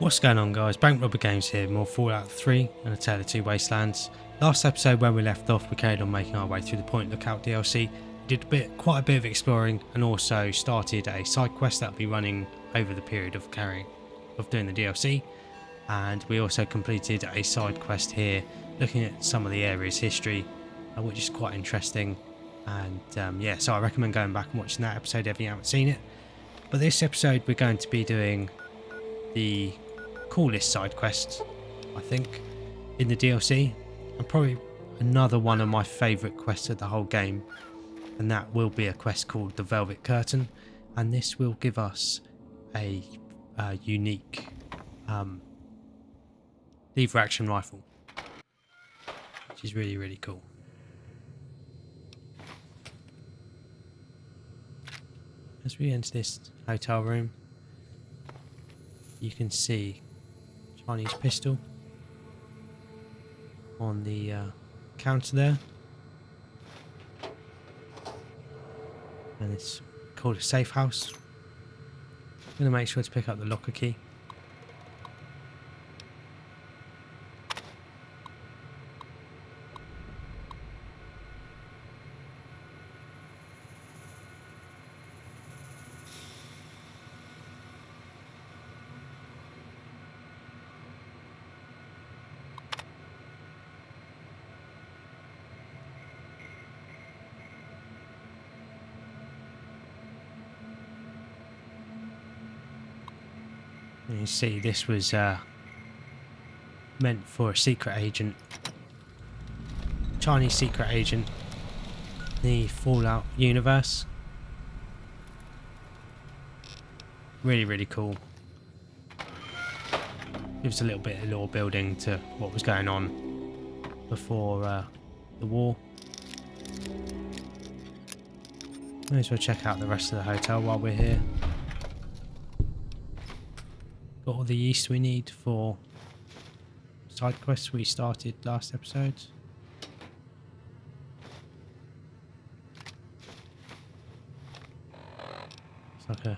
What's going on, guys? Bank Robber Games here, more Fallout 3 and A Tale of Two Wastelands. Last episode where we left off, we carried on making our way through the Point Lookout DLC. We did quite a bit of exploring and also started a side quest that will be running over the period of doing the DLC. And we also completed a side quest here looking at some of the area's history, which is quite interesting. And yeah, so I recommend going back and watching that episode if you haven't seen it. But this episode we're going to be doing the coolest side quest, I think, in the DLC, and probably another one of my favourite quests of the whole game, and that will be a quest called the Velvet Curtain, and this will give us a unique lever action rifle, which is really cool. As we enter this hotel room, you can see Chinese pistol on the counter there, and it's called a safe house. I'm going to make sure to pick up the locker key. And you see this was meant for a secret agent, Chinese secret agent, the Fallout universe. Really cool. Gives a little bit of lore building to what was going on before the war. May as well check out the rest of the hotel while we're here. Got all the yeast we need for side quests we started last episode. It's like a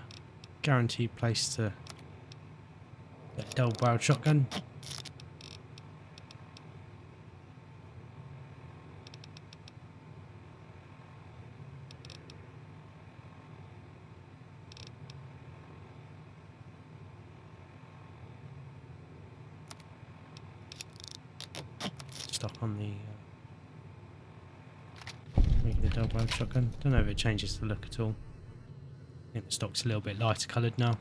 guaranteed place to get a double-barreled shotgun. Stock on the regular double-barreled shotgun. Don't know if it changes the look at all. I think the stock's a little bit lighter coloured now.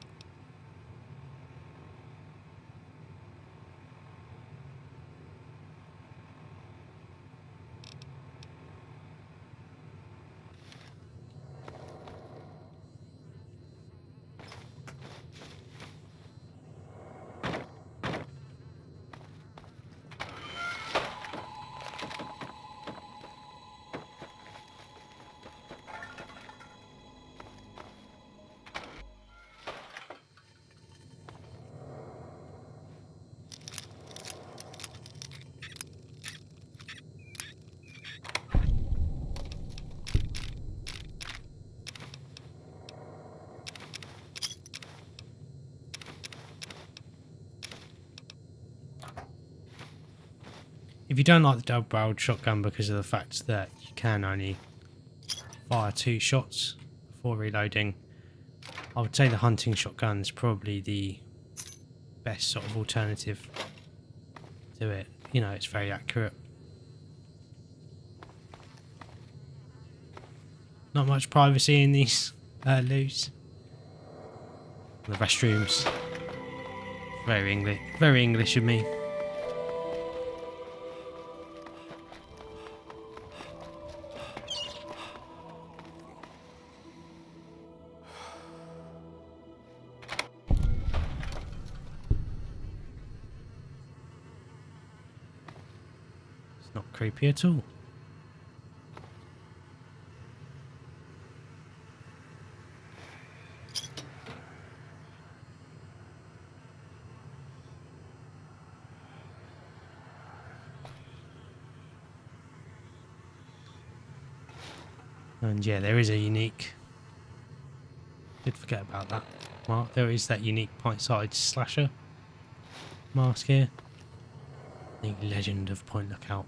If you don't like the double-barreled shotgun because of the fact that you can only fire 2 shots before reloading, I would say the hunting shotgun is probably the best sort of alternative to it. You know, it's very accurate. Not much privacy in these loos. The restrooms. Very English of me. Not creepy at all. And yeah, there is a unique... Did forget about that. Well, there is that unique pint-sized slasher mask here. The Legend of Point Lookout.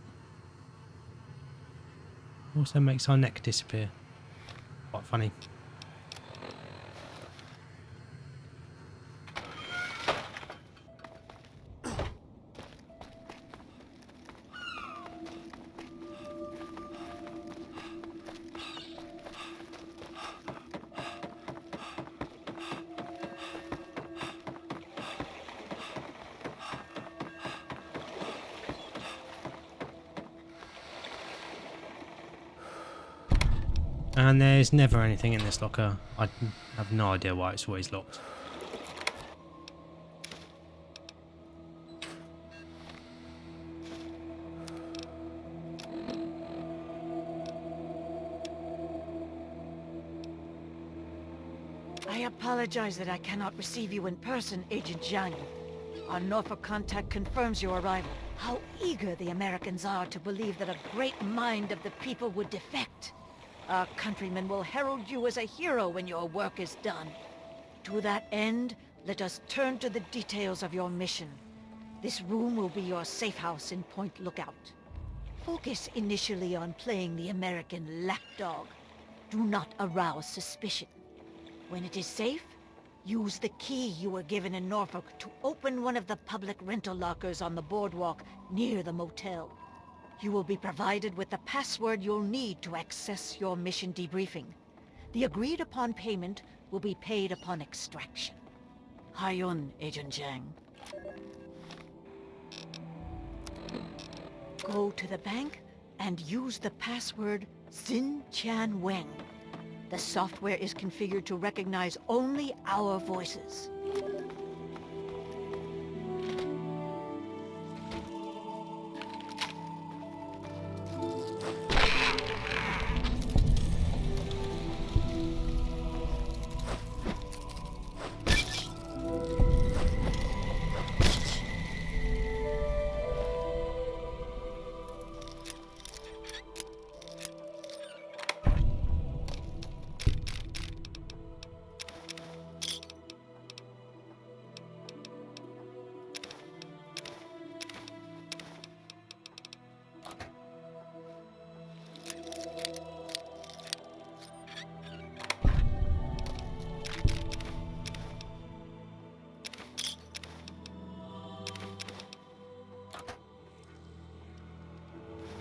Also makes our neck disappear. Quite funny. And there's never anything in this locker. I have no idea why it's always locked. I apologize that I cannot receive you in person, Agent Zhang. Our Norfolk contact confirms your arrival. How eager the Americans are to believe that a great mind of the people would defect. Our countrymen will herald you as a hero when your work is done. To that end, let us turn to the details of your mission. This room will be your safe house in Point Lookout. Focus initially on playing the American lapdog. Do not arouse suspicion. When it is safe, use the key you were given in Norfolk to open one of the public rental lockers on the boardwalk near the motel. You will be provided with the password you'll need to access your mission debriefing. The agreed upon payment will be paid upon extraction. Hayun, Agent Zhang. Go to the bank and use the password Xin Chan Weng. The software is configured to recognize only our voices.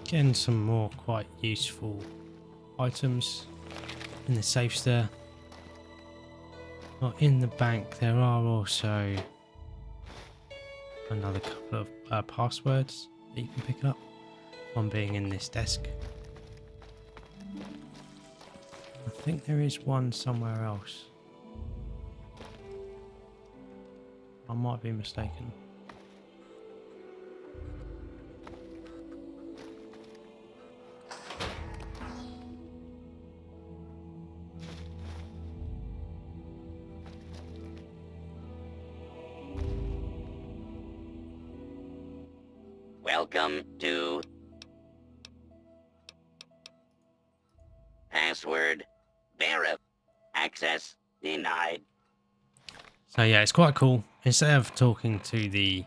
Getting some more quite useful items in the safes there. Well, in the bank there are also another couple of passwords that you can pick up. One being in this desk. I think there is one somewhere else. I might be mistaken. Welcome to password verify. Access denied. So yeah, it's quite cool. Instead of talking to the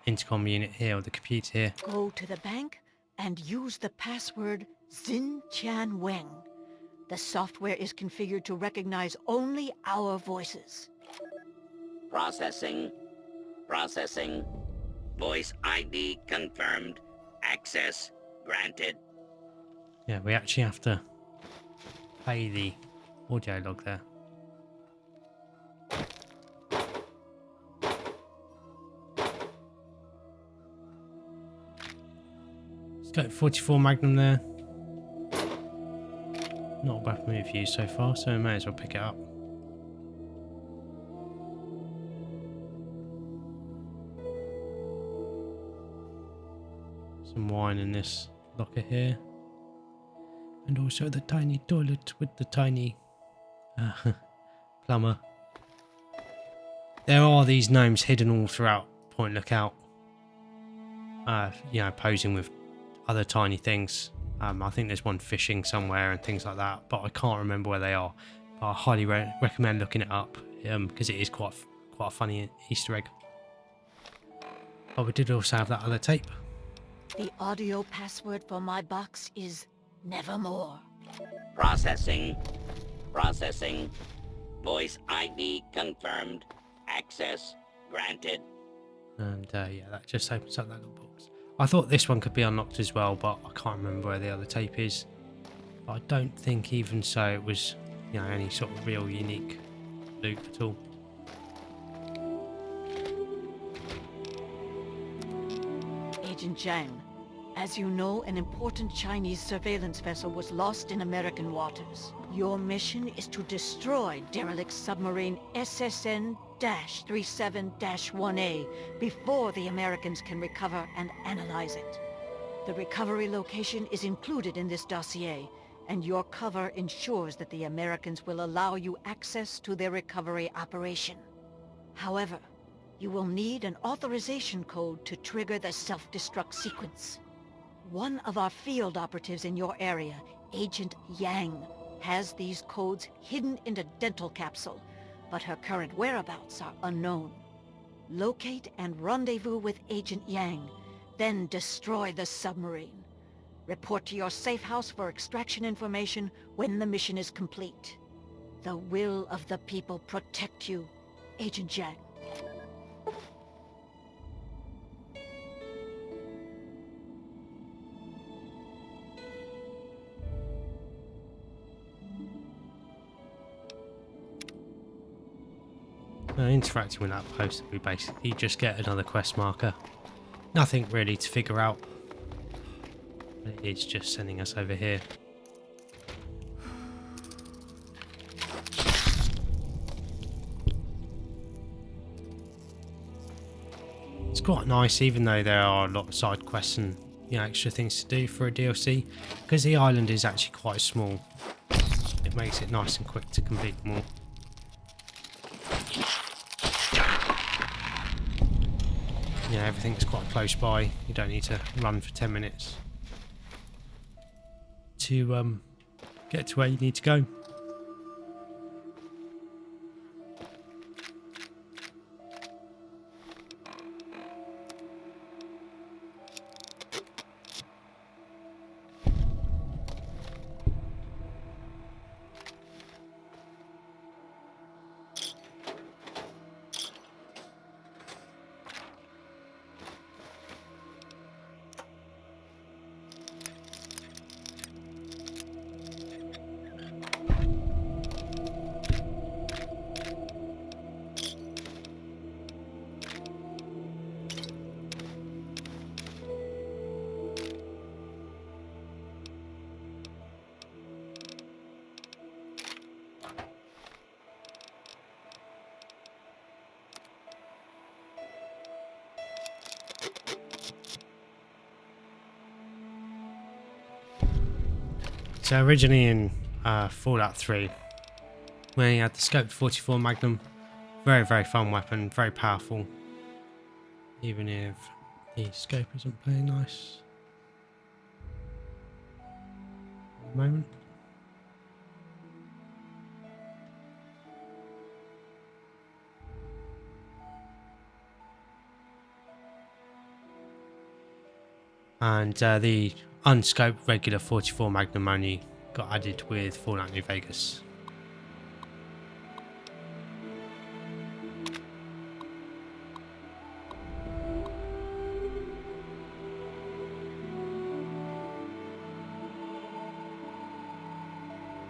intercom unit here or the computer here, Go to the bank and use the password Xin Chan Weng. The software is configured to recognize only our voices. Processing. Processing. Voice ID confirmed. Access granted. yeah, we actually have to play the audio log there. It's got 44 Magnum there. Not a weapon we've used so far, so we may as well pick it up. Some wine in this locker here. And also the tiny toilet with the tiny plumber. There are these gnomes hidden all throughout Point Lookout. You know, posing with other tiny things. I think there's one fishing somewhere and things like that, but I can't remember where they are. But I highly recommend looking it up because it is quite a funny Easter egg. But we did also have that other tape. The audio password for my box is nevermore. Processing. Processing. Voice ID confirmed. Access granted. And yeah, that just opens up that little box. I thought this one could be unlocked as well, but I can't remember where the other tape is. But I don't think even so it was, you know, any sort of real unique loot at all. Agent Zhang, as you know, an important Chinese surveillance vessel was lost in American waters. Your mission is to destroy derelict submarine SSN-37-1A before the Americans can recover and analyze it. The recovery location is included in this dossier, and your cover ensures that the Americans will allow you access to their recovery operation. However, you will need an authorization code to trigger the self-destruct sequence. One of our field operatives in your area, Agent Yang, has these codes hidden in a dental capsule, but her current whereabouts are unknown. Locate and rendezvous with Agent Yang, then destroy the submarine. Report to your safe house for extraction information when the mission is complete. The will of the people protect you, Agent Yang. Interacting with that post, we basically just get another quest marker. Nothing really to figure out. It is just sending us over here. It's quite nice, even though there are a lot of side quests and, you know, extra things to do for a DLC, because the island is actually quite small. It makes it nice and quick to complete them all. Yeah, everything's quite close by. You don't need to run for 10 minutes to get to where you need to go. So originally in Fallout 3, when you had the Scope 44 Magnum, very fun weapon, very powerful, even if the scope isn't playing nice at the moment. And the unscoped regular 44 Magnum only got added with Fallout New Vegas.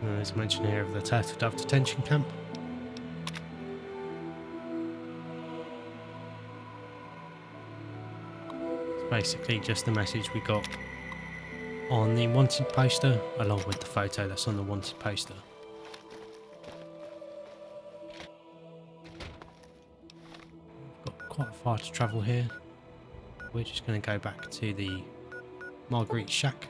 There's a mention here of the Turtle Dove detention camp. It's basically just the message we got on the wanted poster, along with the photo that's on the wanted poster. We've got quite far to travel here. We're just going to go back to the Marguerite Shack.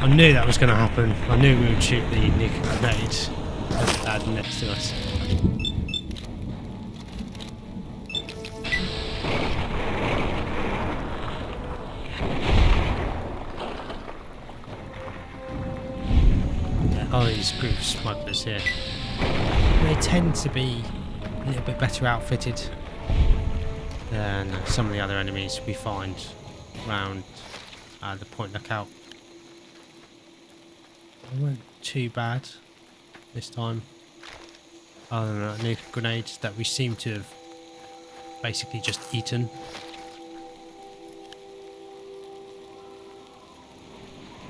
I knew that was going to happen. I knew we would shoot the nuclear grenade as lad next to us. Oh, these group of smugglers here. They tend to be a little bit better outfitted than some of the other enemies we find around the point lookout. They weren't too bad this time, other than that nuclear grenades that we seem to have basically just eaten.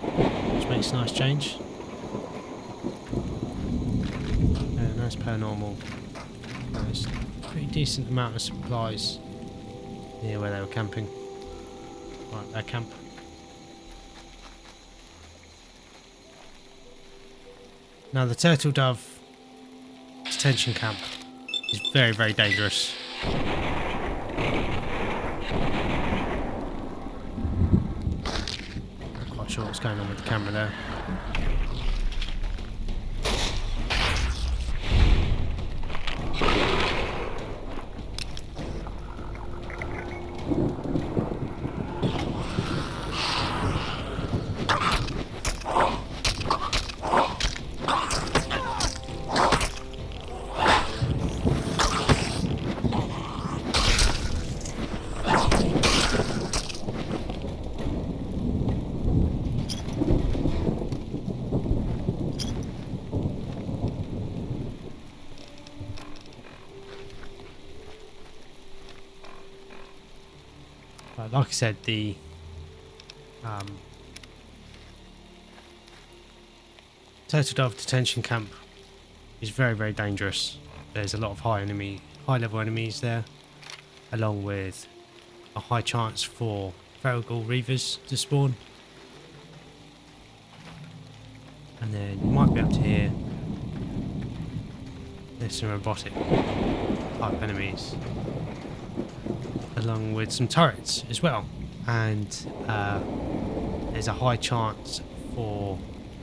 Which makes a nice change. Nice paranormal. There's a pretty decent amount of supplies near where they were camping. Right, their camp. Now the Turtle Dove detention camp is very, very dangerous. Not quite sure what's going on with the camera there. Like I said, the Turtle Dove detention camp is very, very dangerous. There's a lot of high level enemies there, along with a high chance for feral ghoul reavers to spawn. And then you might be able to hear there's some robotic type enemies, along with some turrets as well, and there's a high chance for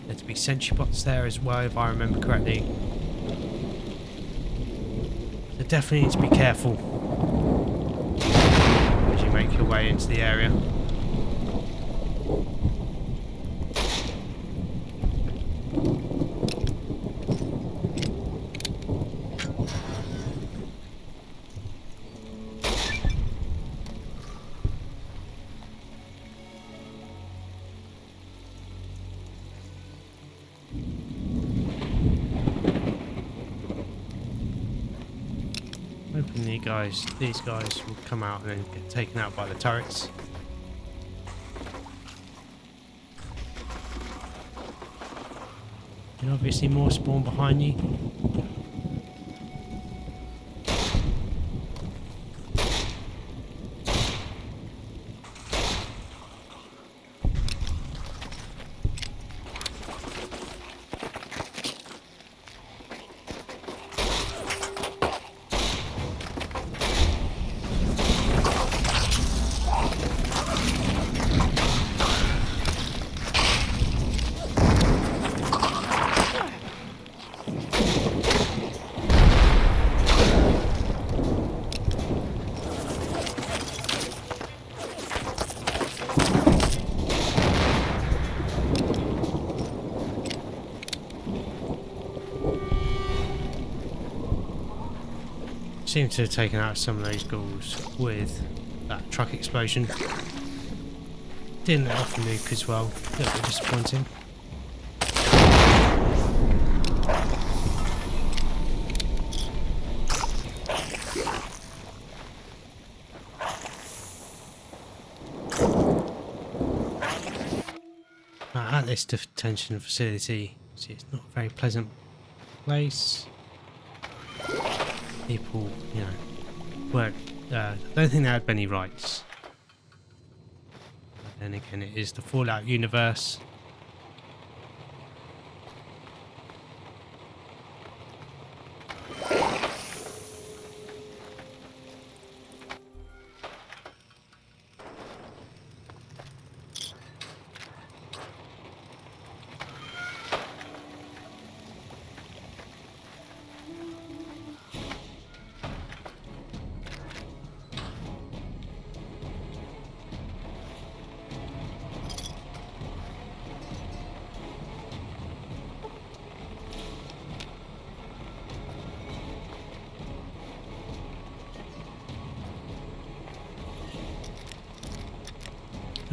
there to be sentry bots there as well, if I remember correctly. So definitely need to be careful as you make your way into the area. Hoping these guys will come out and then get taken out by the turrets. And obviously more spawn behind you. Seem to have taken out some of those ghouls with that truck explosion. Didn't let off the nuke as well. A little bit disappointing. At this detention facility, see, it's not a very pleasant place. People, you know, weren't. I don't think they had many rights. But then again, it is the Fallout universe.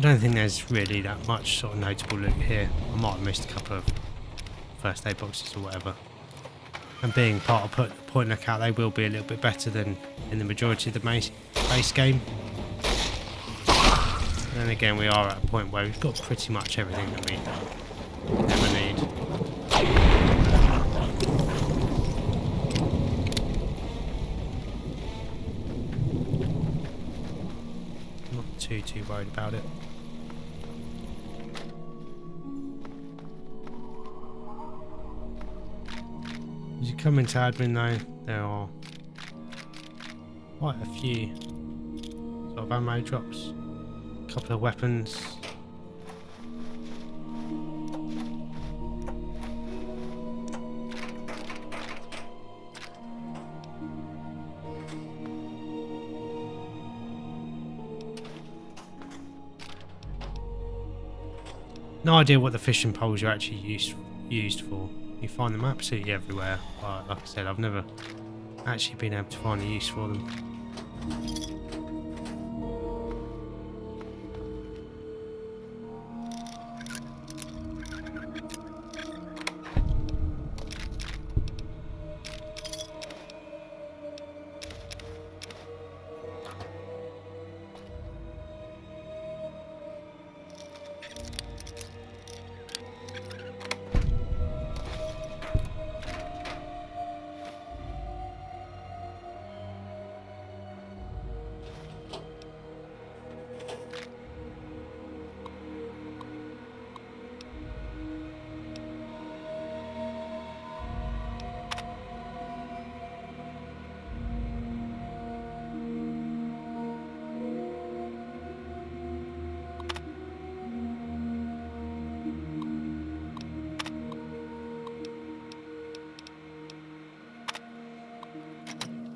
I don't think there's really that much sort of notable loot here. I might have missed a couple of first aid boxes or whatever. And being part of point lookout, they will be a little bit better than in the majority of the base game. And then again, we are at a point where we've got pretty much everything that we ever need. Not too worried about it. As you come into admin though, there are quite a few sort of ammo drops, a couple of weapons. No idea what the fishing poles are actually used for. You find them absolutely everywhere, but like I said, I've never actually been able to find a use for them.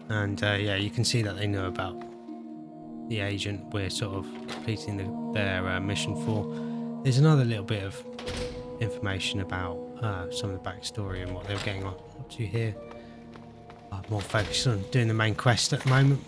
And yeah, you can see that they know about the agent we're sort of completing their mission for. There's another little bit of information about some of the backstory and what they were getting up to here. I'm more focused on doing the main quest at the moment.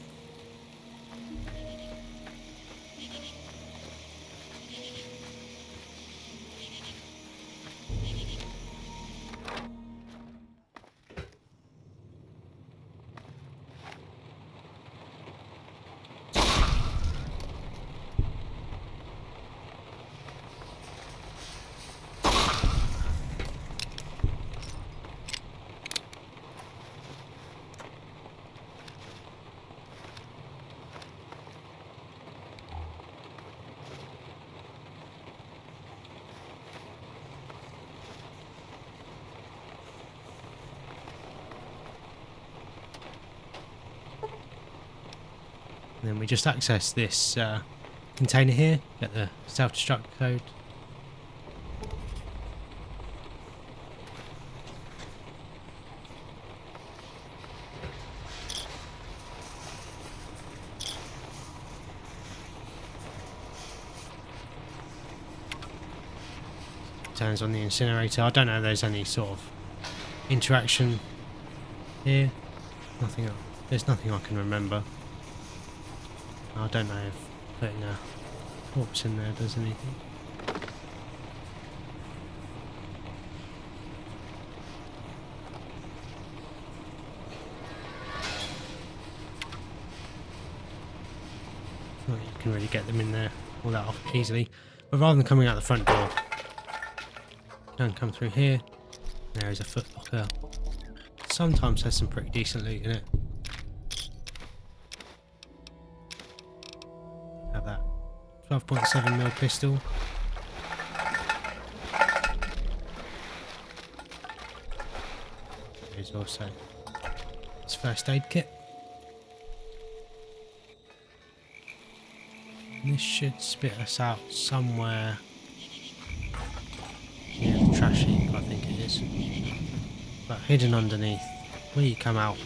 And then we just access this container here, get the self-destruct code. Turns on the incinerator. I don't know if there's any sort of interaction here. Nothing. There's nothing I can remember. I don't know if putting a corpse in there does anything. Not that you can really get them in there all that easily. But rather than coming out the front door, don't come through here. There is a footlocker. Sometimes has some pretty decent loot in it. Have that 12.7mm pistol. There's also this first aid kit. And this should spit us out somewhere near the trash heap, I think it is. But hidden underneath, where you come out,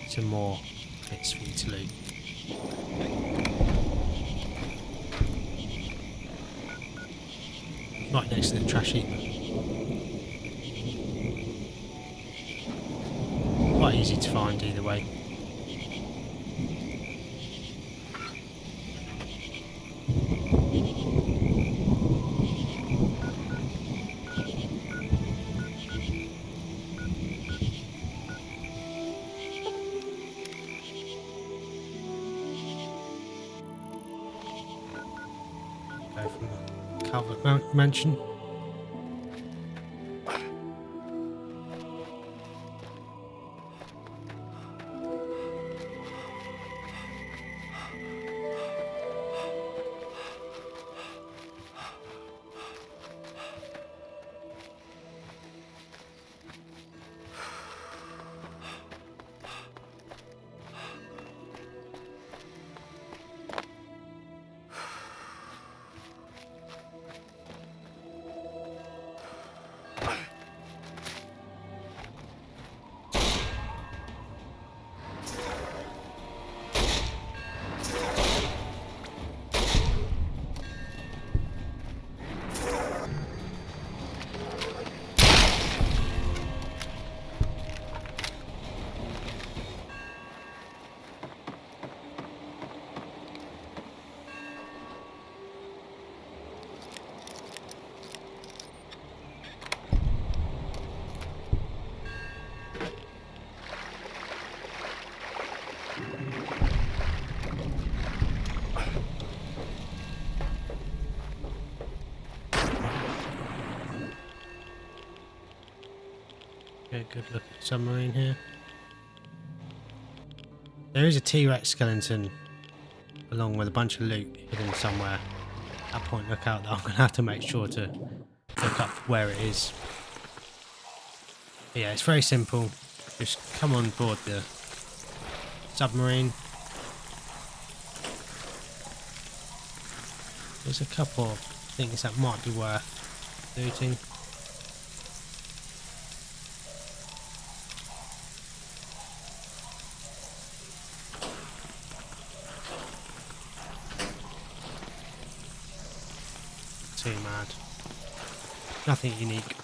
some more bits for you to loot. Right next to the trash heap. Quite easy to find either way. go from the Calvert Mansion. Okay, good look at the submarine here. There is a T-Rex skeleton along with a bunch of loot hidden somewhere. At that point, look out, that I'm going to have to make sure to look up where it is. But yeah, it's very simple. Just come on board the submarine. There's a couple of things that might be worth looting. Too mad. Nothing unique.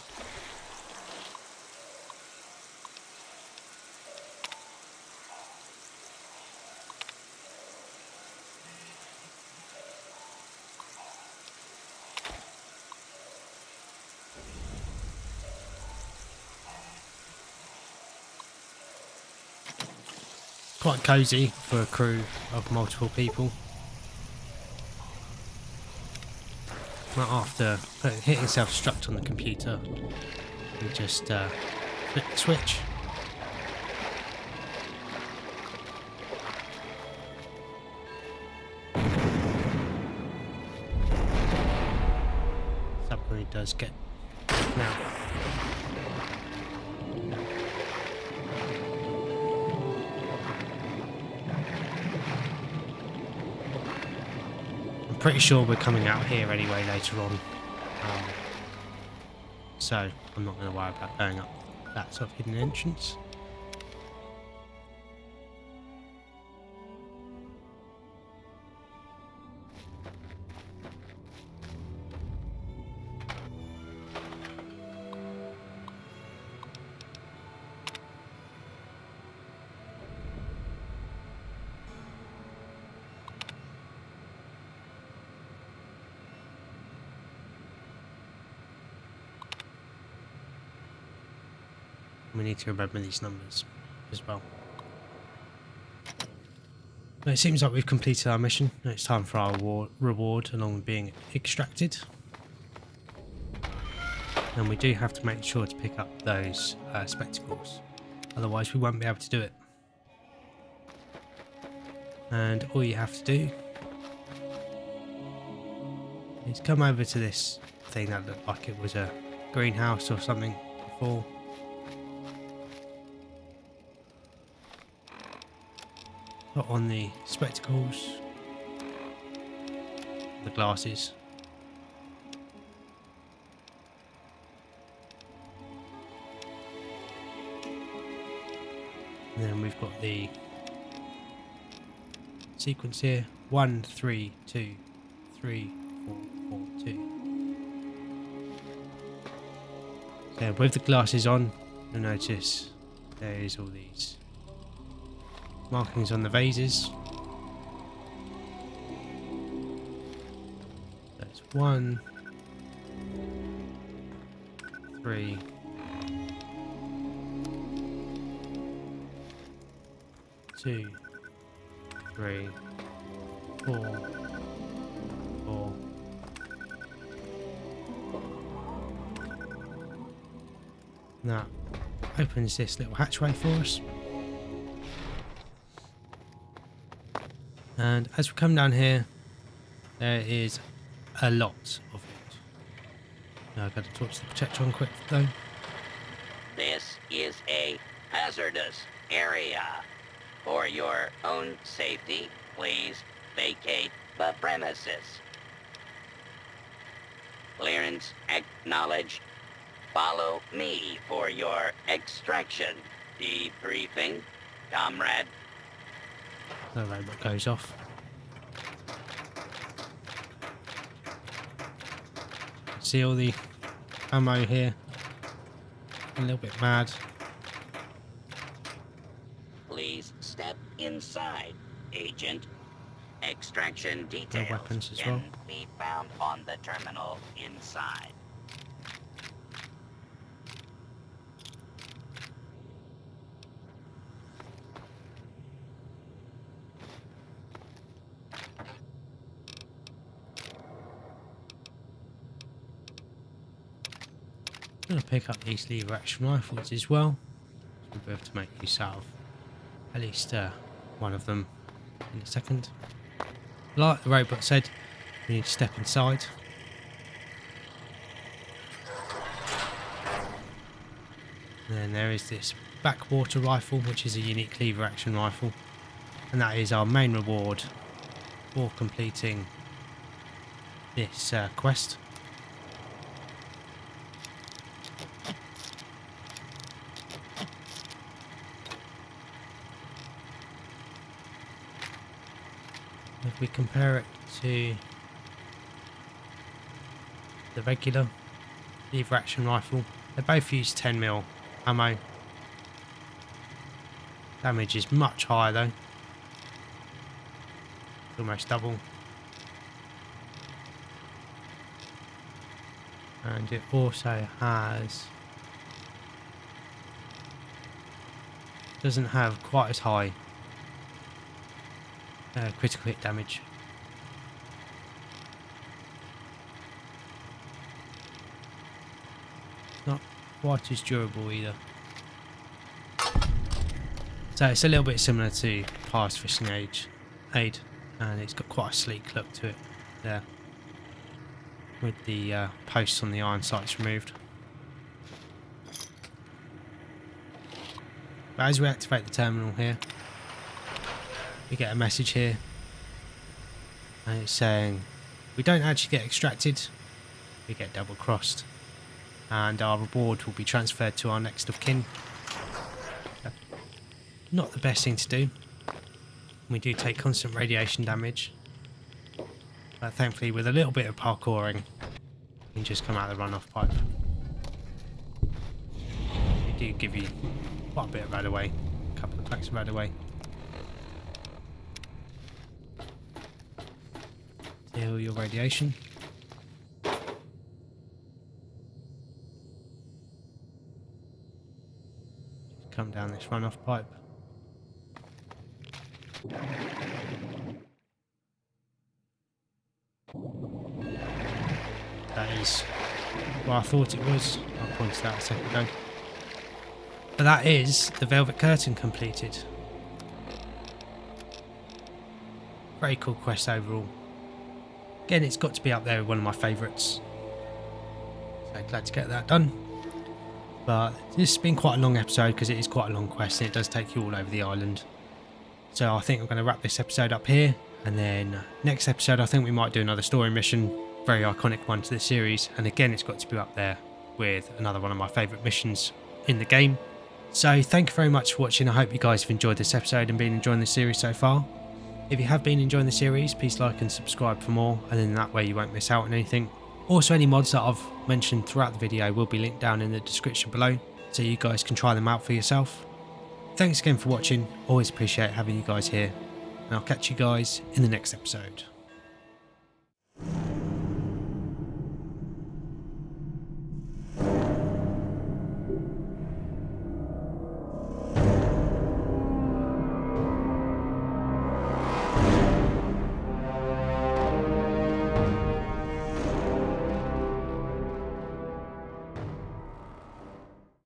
Quite cozy for a crew of multiple people. Not after hitting self-destruct on the computer, you just flip the switch. Submarine does get now. Pretty sure we're coming out here anyway later on, so I'm not going to worry about going up that sort of hidden entrance. We need to remember these numbers as well. But it seems like we've completed our mission. It's time for our reward along with being extracted. And we do have to make sure to pick up those spectacles. Otherwise we won't be able to do it. And all you have to do is come over to this thing that looked like it was a greenhouse or something before. Put on the spectacles, the glasses, and then we've got the sequence here: 1 3 2 3 4 4 2. So with the glasses on, you'll notice there is all these markings on the vases. That's 1 3 2 3 4 4 That opens this little hatchway for us. And as we come down here, there is a lot of it. Now I've got to torch the protector on quick though. This is a hazardous area. For your own safety, please vacate the premises. Clearance acknowledged. Follow me for your extraction. Debriefing, comrade. The robot goes off. See all the ammo here. A little bit mad. Please step inside, Agent. Extraction details weapons as can well. be found on the terminal inside. I'm going to pick up these lever action rifles as well. We'll be able to make use out of at least one of them in a second. Like the robot said, we need to step inside. And then there is this backwater rifle, which is a unique lever action rifle. And that is our main reward for completing this quest. If we compare it to the regular lever action rifle, they both use 10mm ammo. Damage is much higher though, almost double, and it also doesn't have quite as high critical hit damage. Not quite as durable either. So it's a little bit similar to Past Fishing Aid, and it's got quite a sleek look to it there, with the posts on the iron sights removed. But as we activate the terminal here, we get a message here, and it's saying we don't actually get extracted, we get double crossed, and our reward will be transferred to our next of kin. Not the best thing to do. We do take constant radiation damage, but thankfully with a little bit of parkouring we can just come out of the runoff pipe. They do give you quite a bit of right away, a couple of packs of right away. Heal your radiation. Come down this runoff pipe. That is what I thought it was. I pointed out a second ago. But that is the Velvet Curtain completed. Very cool quest overall. Again, it's got to be up there with one of my favourites. So glad to get that done. But this has been quite a long episode because it is quite a long quest and it does take you all over the island. So I think I'm going to wrap this episode up here, and then next episode I think we might do another story mission, very iconic one to the series, and again it's got to be up there with another one of my favourite missions in the game. So thank you very much for watching. I hope you guys have enjoyed this episode and been enjoying the series so far. If you have been enjoying the series, please like and subscribe for more, and then that way you won't miss out on anything. Also, any mods that I've mentioned throughout the video will be linked down in the description below, so you guys can try them out for yourself. Thanks again for watching, always appreciate having you guys here, and I'll catch you guys in the next episode.